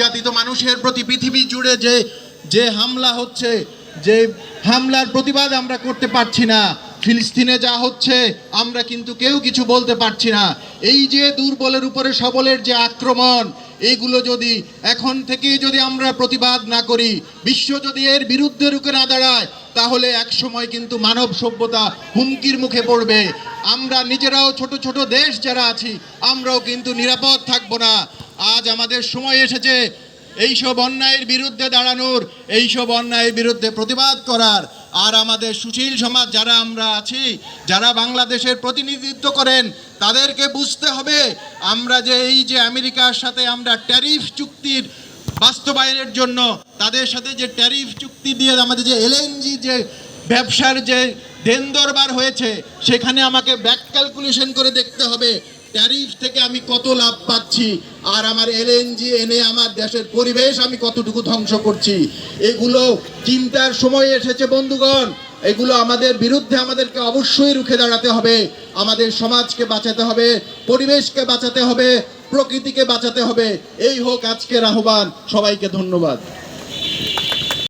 জাতিত মানুষের প্রতি পৃথিবী জুড়ে যে হামলা হচ্ছে, যে হামলার প্রতিবাদ আমরা করতে পারছি না। ফিলিস্তিনে যা হচ্ছে আমরা কিন্তু কেউ কিছু বলতে পারছি না। এই যে দুর্বলের উপরে সবলের যে আক্রমণ, এগুলো যদি এখন থেকেই যদি আমরা প্রতিবাদ না করি, বিশ্ব যদি এর বিরুদ্ধে রুখে না দাঁড়ায়, তাহলে এক সময় কিন্তু মানব সভ্যতা হুমকির মুখে পড়বে। আমরা নিজেরাও ছোট ছোট দেশ যারা আছি, আমরাও কিন্তু নিরাপদ থাকবো না। আজ আমাদের সময় এসেছে এইসব অন্যায়ের বিরুদ্ধে দাঁড়ানোর, এইসব অন্যায়ের বিরুদ্ধে প্রতিবাদ করার। আর আমাদের সুশীল সমাজ যারা আমরা আছি, যারা বাংলাদেশের প্রতিনিধিত্ব করেন, তাদেরকে বুঝতে হবে আমরা যে এই যে আমেরিকার সাথে আমরা ট্যারিফ চুক্তির বাস্তবায়নের জন্য তাদের সাথে যে ট্যারিফ চুক্তি দিয়ে আমাদের যে এলএনজি যে ব্যবসার যে দেন দরবার হয়েছে, সেখানে আমাকে ব্যাক ক্যালকুলেশন করে দেখতে হবে ট্যারিফ থেকে আমি কত লাভ পাচ্ছি, আর আমার এলএনজি এনে আমার দেশের পরিবেশ আমি কতটুকু ধ্বংস করছি। এগুলো চিন্তার সময় এসেছে বন্ধুগণ। এগুলো আমাদের বিরুদ্ধে আমাদেরকে অবশ্যই রুখে দাঁড়াতে হবে। আমাদের সমাজকে বাঁচাতে হবে, পরিবেশকে বাঁচাতে হবে, প্রকৃতিকে বাঁচাতে হবে। এই হোক আজকের আহ্বান। সবাইকে ধন্যবাদ।